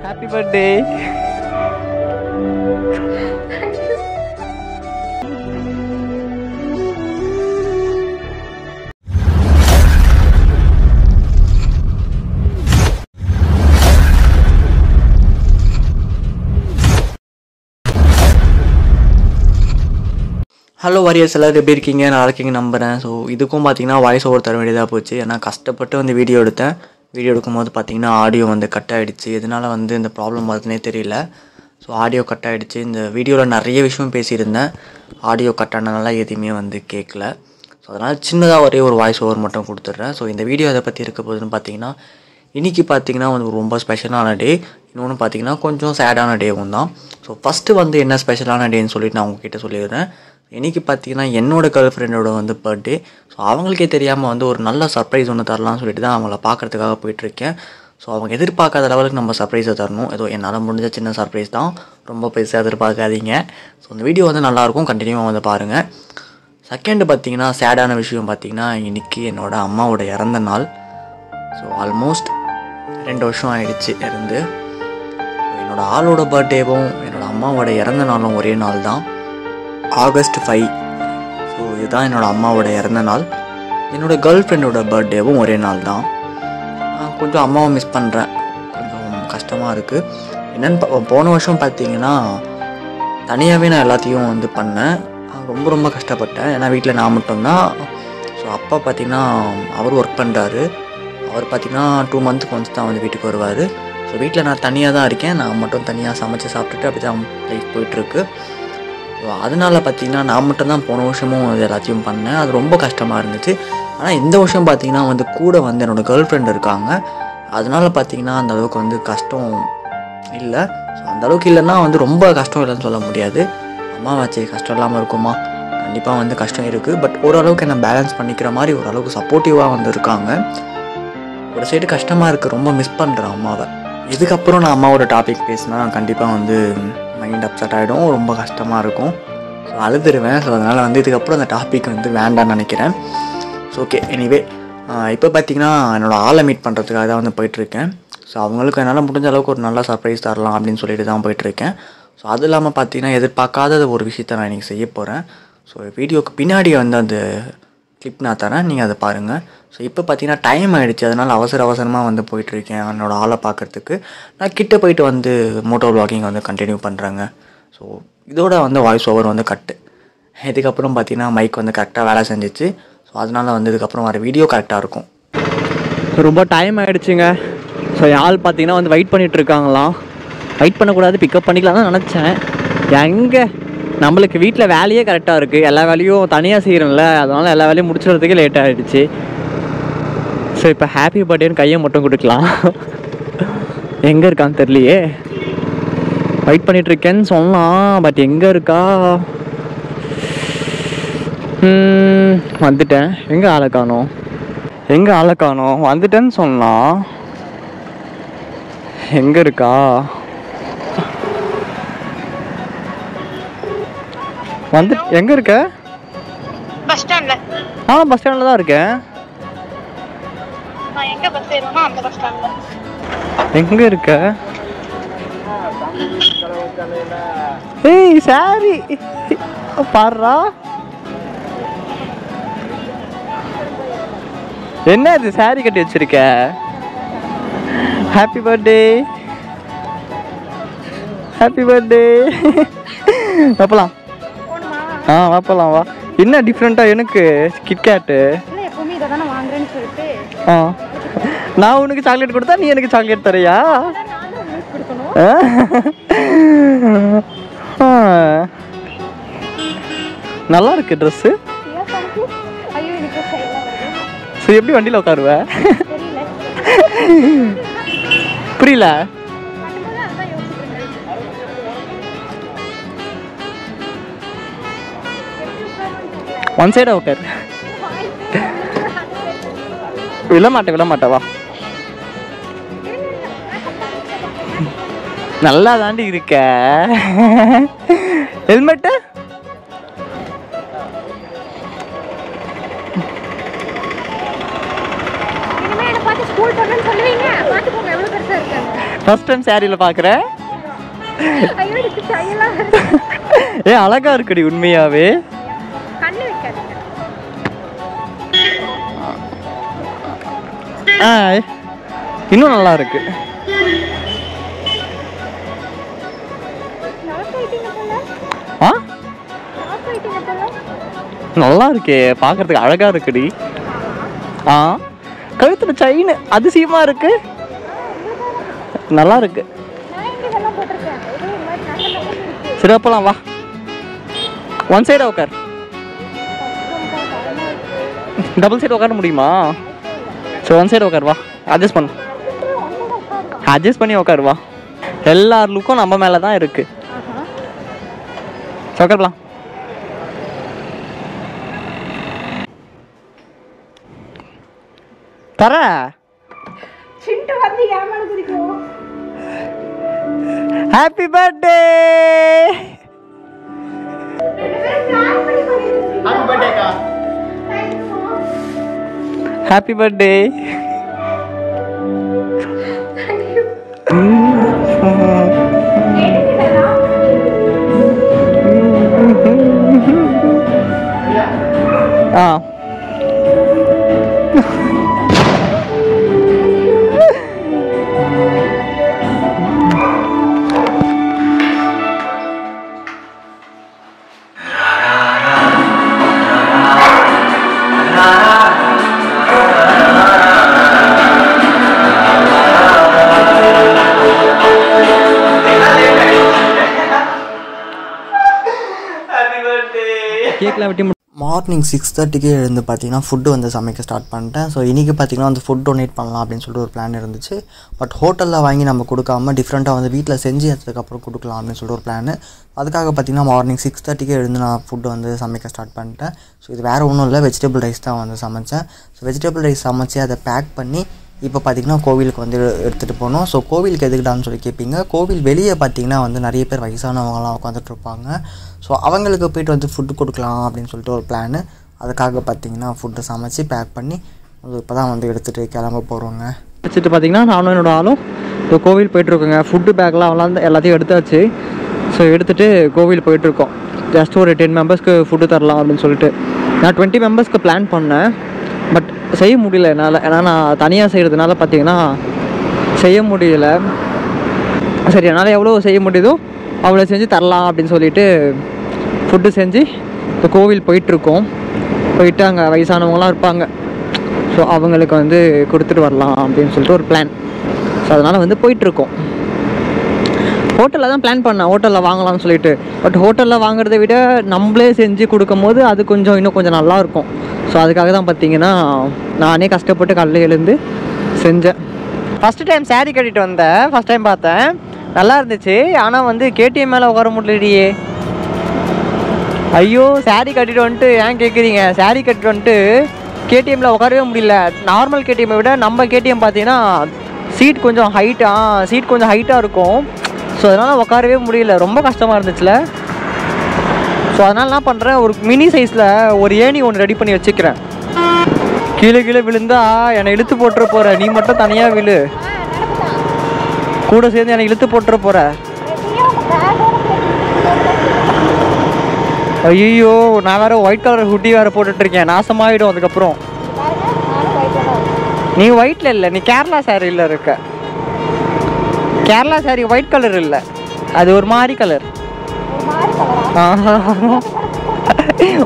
Happy birthday. Hello warriors, எல்லோரும் எப்படி இருக்கீங்க? நல்லா இருக்கீங்க நம்புகிறேன். ஸோ இதுக்கும் பார்த்தீங்கன்னா வாய்ஸ் ஓவர் தர வேண்டியதாக போச்சு. ஏன்னா கஷ்டப்பட்டு வந்து வீடியோ எடுத்தேன். வீடியோ எடுக்கும்போது பார்த்தீங்கன்னா ஆடியோ வந்து கட் ஆகிடுச்சு. எதனால் வந்து இந்த ப்ராப்ளம் வருதுன்னே தெரியல. ஸோ ஆடியோ கட் ஆகிடுச்சு. இந்த வீடியோவில் நிறைய விஷயம் பேசியிருந்தேன். ஆடியோ கட் ஆனதுனால எதுவுமே வந்து கேட்கல. ஸோ அதனால் சின்னதாக ஒரே ஒரு வாய்ஸ் ஓவர் மட்டும் கொடுத்துட்றேன். ஸோ இந்த வீடியோ எதை பற்றி இருக்க போகுதுன்னு பார்த்தீங்கன்னா, இன்றைக்கி பார்த்தீங்கன்னா வந்து ரொம்ப ஸ்பெஷலான டே. இன்னொன்று பார்த்தீங்கன்னா கொஞ்சம் சேடான டேவும் தான். ஸோ ஃபஸ்ட்டு வந்து என்ன ஸ்பெஷலான டேன்னு சொல்லிட்டு நான் உங்ககிட்ட சொல்லிடுறேன். இன்றைக்கி பார்த்தீங்கன்னா என்னோடய கேர்ள் ஃப்ரெண்டோட வந்து பர்த்டே. ஸோ அவங்களுக்கே தெரியாமல் வந்து ஒரு நல்ல சர்ப்ரைஸ் ஒன்று தரலாம்னு சொல்லிட்டு தான் அவங்கள பார்க்குறதுக்காக போயிட்டுருக்கேன். ஸோ அவங்க எதிர்பார்க்காத லெவலுக்கு நம்ம சர்ப்ரைஸை தரணும். ஏதோ என்னால் முடிஞ்ச சின்ன சர்ப்ரைஸ் தான், ரொம்ப பெருசாக எதிர்பார்க்காதீங்க. ஸோ இந்த வீடியோ வந்து நல்லாயிருக்கும், கண்டினியூவாக வந்து பாருங்கள். செகண்டு பார்த்தீங்கன்னா சேடான விஷயம் பார்த்தீங்கன்னா, இன்றைக்கி என்னோடய அம்மாவோட இறந்த நாள். ஸோ ஆல்மோஸ்ட் 2 வருஷம் ஆகிடுச்சு இறந்து. என்னோடய ஆளோட பர்த்டேவும் என்னோடய அம்மாவோட இறந்த நாளும் ஒரே நாள் தான், ஆகஸ்ட் 5. ஸோ இதுதான் என்னோடய அம்மாவோட இறந்த நாள். என்னோடய கேர்ள் ஃப்ரெண்டோட பர்த்டேவும் ஒரே நாள் தான். கொஞ்சம் அம்மாவை மிஸ் பண்ணுறேன், கொஞ்சம் கஷ்டமாக இருக்குது. என்னென்னு போன வருஷம் பார்த்தீங்கன்னா தனியாகவே நான் எல்லாத்தையும் வந்து பண்ணேன். ரொம்ப கஷ்டப்பட்டேன். ஏன்னா வீட்டில் நான் மட்டும்தான். ஸோ அப்பா பார்த்திங்கன்னா அவர் ஒர்க் பண்ணுறாரு. அவர் பார்த்திங்கன்னா 2 மந்த்துக்கு ஒன்ஸ் தான் வந்து வீட்டுக்கு வருவார். ஸோ வீட்டில் நான் தனியாக தான் இருக்கேன். நான் மட்டும் தனியாக சமைச்சு சாப்பிட்டுட்டு அப்படி தான் லைஃப் போயிட்டுருக்கு. ஸோ அதனால் பார்த்திங்கன்னா நான் மட்டும்தான் போன வருஷமும் அது எல்லாத்தையும் பண்ணேன். அது ரொம்ப கஷ்டமாக இருந்துச்சு. ஆனால் இந்த வருஷம் பார்த்திங்கன்னா வந்து கூட வந்து என்னோடய கேர்ள் ஃப்ரெண்ட் இருக்காங்க. அதனால் பார்த்திங்கன்னா அந்தளவுக்கு வந்து கஷ்டம் இல்லை. ஸோ அந்தளவுக்கு இல்லைன்னா வந்து ரொம்ப கஷ்டம் இல்லைன்னு சொல்ல முடியாது. அம்மாவாச்சு கஷ்டம் இல்லாமல் இருக்குமா? கண்டிப்பாக வந்து கஷ்டம் இருக்குது. பட் ஓரளவுக்கு என்ன பேலன்ஸ் பண்ணிக்கிற மாதிரி ஓரளவுக்கு சப்போர்ட்டிவாக வந்து இருக்காங்க. ஒரு சைடு கஷ்டமாக இருக்குது, ரொம்ப மிஸ் பண்ணுறேன் அம்மாவை. இதுக்கப்புறம் நான் அம்மாவோட டாபிக் பேசினா கண்டிப்பாக வந்து மைண்ட் அப்செட் ஆகிடும், ரொம்ப கஷ்டமாக இருக்கும். ஸோ அழுதுருவேன். ஸோ அதனால் வந்து இதுக்கப்புறம் அந்த டாபிக் வந்து வேண்டான்னு நினைக்கிறேன். ஸோ ஓகே, எனிவே இப்போ பார்த்திங்கன்னா என்னோடய ஆளை மீட் பண்ணுறதுக்காக தான் வந்து போயிட்டுருக்கேன். ஸோ அவங்களுக்கு என்னால் முடிஞ்ச அளவுக்கு ஒரு நல்ல சர்ப்ரைஸ் தரலாம் அப்படின்னு சொல்லிட்டு தான் போயிட்டுருக்கேன். ஸோ அது இல்லாமல் பார்த்திங்கன்னா எதிர்பார்க்காத ஒரு விஷயத்தை நான் இன்றைக்கி செய்ய போகிறேன். ஸோ வீடியோக்கு பின்னாடி வந்து அந்த கிளிப் நான் தரேன், நீங்கள் அதை பாருங்கள். ஸோ இப்போ பார்த்தீங்கன்னா டைம் ஆகிடுச்சு. அதனால் அவசரமாக வந்து போயிட்டுருக்கேன் என்னோடய ஆளை பார்க்குறதுக்கு. நான் கிட்டே போயிட்டு வந்து மோட்டோ வ்ளாகிங் வந்து கண்டினியூ பண்ணுறேங்க. ஸோ இதோட வந்து வாய்ஸ் ஓவர் வந்து கட்டு. இதுக்கப்புறம் பார்த்தீங்கன்னா மைக் வந்து கரெக்டாக வேலை செஞ்சிச்சு. ஸோ அதனால் வந்து இதுக்கப்புறம் வர வீடியோ கரெக்டாக இருக்கும். ரொம்ப டைம் ஆகிடுச்சுங்க. ஸோ என் ஆள் பார்த்தீங்கன்னா வந்து வெயிட் பண்ணிகிட்ருக்காங்களாம். வெயிட் பண்ணக்கூடாது, பிக்கப் பண்ணிக்கலாம் தான் நினச்சேன். எங்கே நம்மளுக்கு வீட்டில் வேலையே கரெக்டாக இருக்குது. எல்லா வேலையும் தனியாக செய்கிறோம்ல, அதனால் எல்லா வேலையும் முடிச்சுறதுக்கே லேட் ஆகிடுச்சு. ஸோ இப்போ ஹாப்பி பர்த்டேன்னு கையை மட்டும் கொடுக்கலாம். எங்கே இருக்கான்னு தெரியலையே. வெயிட் பண்ணிகிட்ருக்கேன்னு சொன்னான், பட் எங்கே இருக்கா? வந்துட்டேன். எங்கே ஆளை காணோம்? வந்துட்டேன்னு சொன்னான், எங்கே இருக்கா? எங்கே இருக்க? பஸ் ஸ்டாண்ட்ல. பஸ் ஸ்டாண்டில் தான் இருக்கேன். நான் எங்க பஸ் ஏறணும் அந்த பஸ் ஸ்டாண்ட்ல. எங்கே இருக்க? ஏய் சாரி பாருடா. என்ன இது சாரி கட்டி வச்சிருக்க? Happy birthday. வாப்பலாம். வாப்பலாம் வா. என்ன டிஃப்ரெண்ட்டாக எனக்கு கிட்கேட்டு? எப்பவுமே இதை தானே வாங்குறேன்னு சொல்லிட்டு. நான் உனக்கு சாக்லேட் கொடுத்தா நீ எனக்கு சாக்லேட் தரையா? நல்லா இருக்கு ட்ரெஸ்ஸு. சரி, எப்படி வண்டியில் உட்காருவ? புரியல. ஒன் சைடா உட்காரு. விழ மாட்டேன் வா. நல்லா தாண்டி இருக்க. ஹெல்மெட்டு ஃபர்ஸ்ட் டைம் சாரியில் பார்க்குறேன். ஏ அழகா இருக்குடி உண்மையாவே. இன்னும் நல்லா இருக்கு. நல்லா இருக்கே, பார்க்கறதுக்கு அழகா இருக்குடி. கழுத்துல செயின் அதிசயமா இருக்கு, நல்லா இருக்கு. சரி அப்பலாம் வா, ஒன் சைடு உட்கார். டபுள் சைடு உட்கார முடியுமா? சரி ஒன் சைடு உட்கார் வா, அட்ஜஸ்ட் பண்ணி உட்காரு வா. எல்லார் லுக்கும் நம்ம மேலே தான் இருக்கு. உட்காரலாம். தர ஹாப்பி பர்த்டே. Happy birthday. கேக்லாம் வெட்டி மார்னிங் 6:30க்கே எழுந்து பார்த்தீங்கன்னா ஃபுட்டு வந்து சமைக்க ஸ்டார்ட் பண்ணிட்டேன். ஸோ இன்றைக்கி பார்த்தீங்கன்னா வந்து ஃபுட் டொனேட் பண்ணலாம் அப்படின்னு சொல்லிட்டு ஒரு பிளான் இருந்துச்சு. பட் ஹோட்டலில் வாங்கி நம்ம கொடுக்காம டிஃப்ரெண்ட்டாக வந்து வீட்டில் செஞ்சு எடுத்ததுக்கப்புறம் கொடுக்கலாம் அப்படின்னு சொல்லிட்டு ஒரு பிளான். அதுக்காக பார்த்தீங்கன்னா மார்னிங் 6:30க்கே எழுந்து நான் ஃபுட்டு வந்து சமைக்க ஸ்டார்ட் பண்ணிட்டேன். ஸோ இது வேறு ஒன்றும் இல்லை, வெஜிடபிள் ரைஸ் தான் வந்து சமைச்சேன். ஸோ வெஜிடபிள் ரைஸ் சமைச்சு அதை பேக் பண்ணி இப்போ பார்த்திங்கன்னா கோவிலுக்கு வந்து எடுத்துகிட்டு போனோம். ஸோ கோவிலுக்கு எதுக்கிட்டான்னு சொல்லி கேட்பீங்க. கோவில் வெளியே பார்த்திங்கன்னா வந்து நிறைய பேர் வயசானவங்களாம் உட்காந்துட்ருப்பாங்க. ஸோ அவங்களுக்கு போய்ட்டு வந்து ஃபுட்டு கொடுக்கலாம் அப்படின்னு சொல்லிட்டு ஒரு பிளான். அதுக்காக பார்த்திங்கன்னா ஃபுட்டு சமைச்சு பேக் பண்ணி இப்போ தான் வந்து எடுத்துகிட்டு கிளம்ப போகிறோங்க. வச்சுட்டு பார்த்திங்கன்னா நானும் என்னோட ஆளும் இப்போ கோவில் போயிட்டுருக்கோங்க. ஃபுட்டு பேக்லாம் எல்லாத்தையும் எடுத்தாச்சு. ஸோ எடுத்துகிட்டு கோவில் போயிட்டுருக்கோம். ஜஸ்ட் ஒரு 10 மெம்பர்ஸ்க்கு ஃபுட்டு தரலாம் அப்படின்னு சொல்லிட்டு. நான் 20 மெம்பர்ஸ்க்கு பிளான் பண்ணேன். பட் செய்ய முடியல என்னால். ஏன்னா நான் தனியாக செய்கிறதுனால பார்த்திங்கன்னா செய்ய முடியல. சரி என்னால் எவ்வளோ செய்ய முடியுதோ அவ்வளோ செஞ்சு தரலாம் அப்படின்னு சொல்லிட்டு ஃபுட்டு செஞ்சு இப்போ கோவில் போயிட்டுருக்கோம். போயிட்டு அங்கே வயசானவங்களாம் இருப்பாங்க. ஸோ அவங்களுக்கு வந்து கொடுத்துட்டு வரலாம் அப்படின்னு சொல்லிட்டு ஒரு பிளான். ஸோ அதனால் வந்து போயிட்டுருக்கோம். ஹோட்டலில் தான் பிளான் பண்ணேன், ஹோட்டலில் வாங்கலாம்னு சொல்லிட்டு. பட் ஹோட்டலில் வாங்குறதை விட நம்மளே செஞ்சு கொடுக்கும் போது அது இன்னும் கொஞ்சம் நல்லாயிருக்கும். ஸோ அதுக்காக தான் பார்த்திங்கன்னா நானே கஷ்டப்பட்டு காலையில் எழுந்து செஞ்சேன். ஃபஸ்ட்டு டைம் சாரீ கட்டிட்டு வந்தேன். ஃபஸ்ட் டைம் பார்த்தேன், நல்லா இருந்துச்சு. ஆனால் வந்து கேடிஎம் மேலே உட்கார முடியலையே. ஐயோ சாரீ கட்டிட்டு வந்துட்டு ஏன் கேட்குறீங்க? சாரீ கட்டிட்டு வந்துட்டு கேடிஎம்மில் உட்காரவே முடியல. நார்மல் கேடிஎம்மை விட நம்ம கேடிஎம் பார்த்தீங்கன்னா சீட் கொஞ்சம் ஹைட்டாக இருக்கும். ஸோ அதனால் உட்காரவே முடியல, ரொம்ப கஷ்டமாக இருந்துச்சுல. ஸோ அதனால் என்ன பண்ணுறேன், ஒரு மினி சைஸில் ஒரு ஏணி ஒன்று ரெடி பண்ணி வச்சுக்கிறேன். கீழே விழுந்தா என்னை இழுத்து போட்டுற போகிற, நீ மட்டும் தனியாக விழு, கூட சேர்ந்து என்னை இழுத்து போட்டுற போகிற. ஐயோ நான் வேறு ஒயிட் கலர் ஹுட்டி வேறு போட்டுட்ருக்கேன், நாசமாகிடும் அதுக்கப்புறம். நீ ஒயிட்டில் இல்லை, நீ கேரளா சாரியில் இருக்க. கேரளா சாரி ஒயிட் கலர் இல்லை, அது ஒரு மாதிரி கலர்.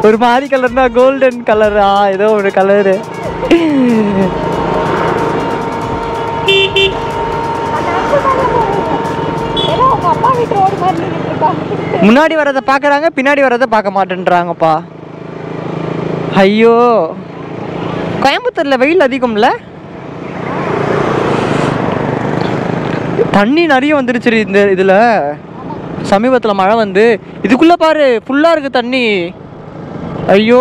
ஒரு மாதிரி கலர்னா கோல்டன் கலரா ஏதோ ஒரு கலரு. முன்னாடி வரதை பார்க்குறாங்க, பின்னாடி வரதை பார்க்க மாட்டேன்றாங்கப்பா. ஐயோ கோயம்புத்தூரில் வெயில் அதிகம்ல, தண்ணி நிறைய வந்துருச்சு இந்த இதில். சமீபத்தில் மழை வந்து இதுக்குள்ளே பாரு ஃபுல்லாக இருக்குது தண்ணி. ஐயோ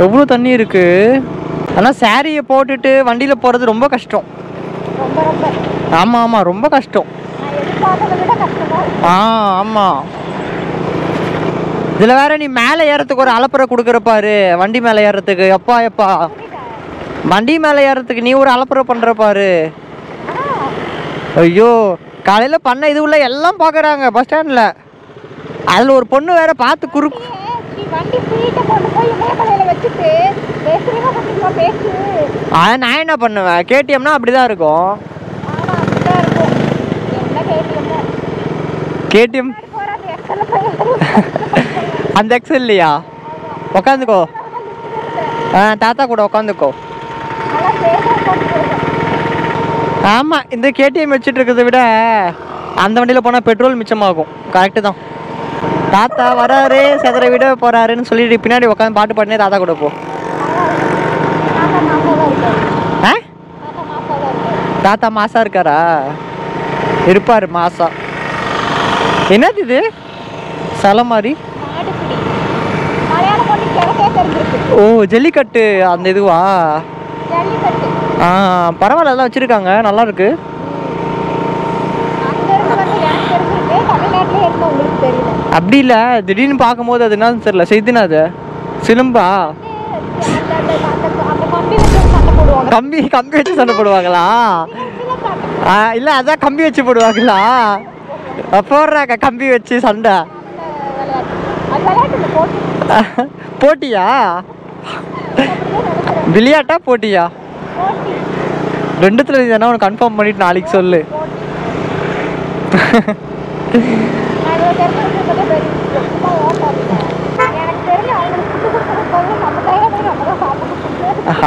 எவ்வளோ தண்ணி இருக்குது. ஆனால் சாரியை போட்டுட்டு வண்டியில் போகிறது ரொம்ப கஷ்டம். ஆமாம் ரொம்ப கஷ்டம். ஆமாம். இதில் வேற நீ மேலே ஏறத்துக்கு ஒரு அலப்பறை கொடுக்குற பாரு, வண்டி மேலே ஏறத்துக்கு. எப்பா வண்டி மேலே ஏறத்துக்கு நீ ஒரு அலப்பறை பண்ணுற பாரு. ஐயோ காலையில் பண்ண இது உள்ள எல்லாம் பார்க்குறாங்க பஸ் ஸ்டாண்டில். அதில் ஒரு பொண்ணு வேற பார்த்து குறுக்கு. வண்டி சீட்டை கொண்டு போய் இமயமலையில வச்சுட்டு பேசுறீங்க பண்ணிக்கலாம் பேசு. அதை நான் என்ன பண்ணுவேன்? கேடிஎம்னா அப்படி தான் இருக்கும். ஆமா அப்படிதான் இருக்கும். என்ன கேடிஎம்? கேடிஎம் அந்த எக்ஸல் இல்லையா? உக்காந்துக்கோ. தாத்தா கூட உக்காந்துக்கோ. ஆமாம், இந்த கேடிஎம் வச்சுட்டு இருக்கிறத விட அந்த வண்டியில் போனால் பெட்ரோல் மிச்சமாகும். கரெக்டு தான். தாத்தா வராரு செதற விட போறாருன்னு சொல்லிட்டு பின்னாடி உட்காந்து பாட்டு பாடினே தாத்தா கூட போ. தாத்தா மாசா இருக்காரா? இருப்பாரு மாசா. என்னது இது சலை மாதிரி? ஓ ஜல்லிக்கட்டு அந்த இதுவா? பரவாயில்ல, எல்லாம் வச்சிருக்காங்க, நல்லா இருக்கு. அப்படி இல்லை, திடீர்னு பார்க்கும்போது அது என்னன்னு தெரியல. செய்துனா அது சிலம்பா? கம்பி கம்பி வச்சு சண்டை போடுவாங்களா? இல்லை அதான் கம்பி வச்சு போடுவாங்களா? போடுறாங்க கம்பி வச்சு சண்டை. போட்டியா? விளையாட்டா போட்டியா? ரெண்டுத்துல தானே உனக்கு கன்ஃபார்ம் பண்ணிட்டு நாளைக்கு சொல்லு.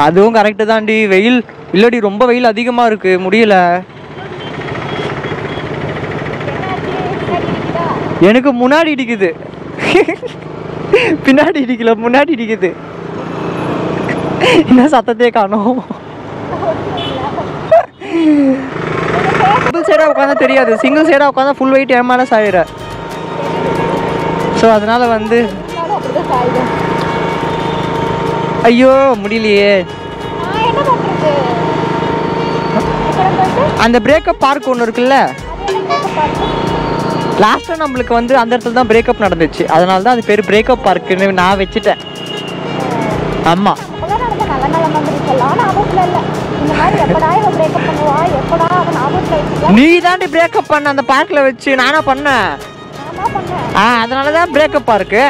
அதுவும் கரெக்டு தான்டி. வெயில் இல்லடி, ரொம்ப வெயில் அதிகமா இருக்கு, முடியல. எனக்கு முன்னாடி இடிக்குது. பின்னாடி இடிக்கல, முன்னாடி இடிக்குது. என்ன சத்தத்தையே காணோம். டபுள் சைடாக உட்காந்தா தெரியாது, சிங்கிள் சைடாக உட்காந்தா ஃபுல் வெயிட் என் மேலே சாயிற. ஸோ அதனால வந்து ஐயோ முடியலையே. அந்த பிரேக்கப் பார்க் ஒன்று இருக்குல்ல, லாஸ்ட்டாக நம்மளுக்கு வந்து அந்த இடத்துல தான் பிரேக்கப் நடந்துச்சு. அதனால தான் அது பேர் பிரேக்கப் பார்க்குன்னு நான் வச்சுட்டேன். ஆமாம், நீ தாண்டி பிரேக்கப் பண்ண அந்த பார்க்கில் வச்சு. நானா பண்ணேன்? அதனால தான் பிரேக்கப் பார்க்கு.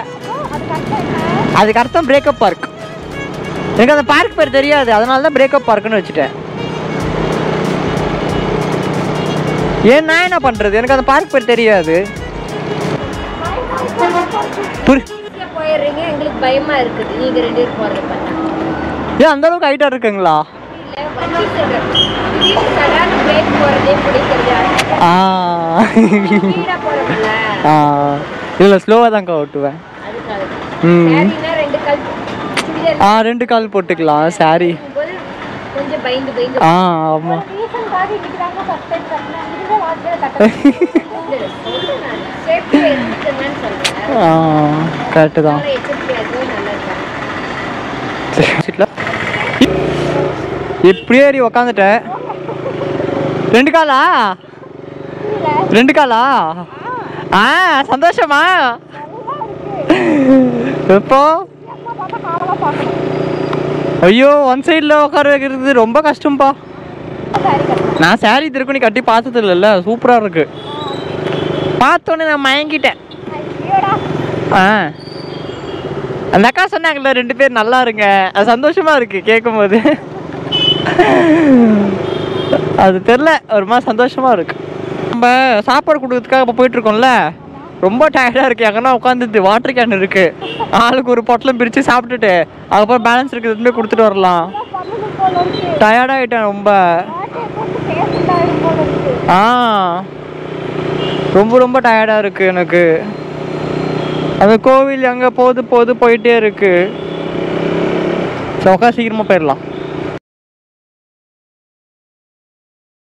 அதுக்கு அர்த்தம் பிரேக்கப் பார்க். எனக்கு அந்த பார்க் பேர் தெரியாது, அதனால தான் பிரேக்கப் பார்க்குன்னு வச்சுட்டேன். ஏன் நான் என்ன பண்ணுறது, எனக்கு அந்த பார்க் பேர் தெரியாது. போயிடுறீங்க, எங்களுக்கு பயமா இருக்குது. நீங்க 2 பேர் போறது பார்த்தா ஏன் அந்த அளவுக்கு ஹைட்டா இருக்குங்களா? இல்லை ஸ்லோவாக தான்க்கா ஓட்டுவேன். 2 கால் போட்டுக்கலாம் சாரி. ஆமாம். கரெக்டு தான். இப்படியே ஏறி உக்காந்துட்டேன். 2 காலா? 2 காலா? சந்தோஷமா? எப்போ? ஐயோ, ஒன் சைடில் உட்கார வைக்கிறது ரொம்ப கஷ்டம்பா. நான் சாரி திருக்குனி கட்டி பார்த்தது இல்லைல்ல, சூப்பராக இருக்கு. பார்த்தோன்னே நான் மயங்கிட்டேன். அந்த அக்கா சொன்னாங்கல்ல 2 பேர் நல்லா இருங்க, அது சந்தோஷமா இருக்கு கேட்கும் போது. அது தெரில, ஒரு மாதிரி சந்தோஷமா இருக்கு. நம்ம சாப்பாடு கொடுக்கறதுக்காக இப்போ போயிட்டு இருக்கோம்ல, ரொம்ப டயர்டாக இருக்கு. எங்கன்னா உட்காந்துட்டு வாட்டர் கேன் இருக்கு, ஆளுக்கு ஒரு பொட்டலம் பிரித்து சாப்பிட்டுட்டு அதுக்கப்புறம் பேலன்ஸ் இருக்கிறதுமே கொடுத்துட்டு வரலாம். டயர்டாகிட்டேன் ரொம்ப. ரொம்ப ரொம்ப டயர்டாக இருக்கு எனக்கு. அந்த கோவில் எங்கே போகுது போயிட்டே இருக்கு. சீக்கிரமாக போயிடலாம்.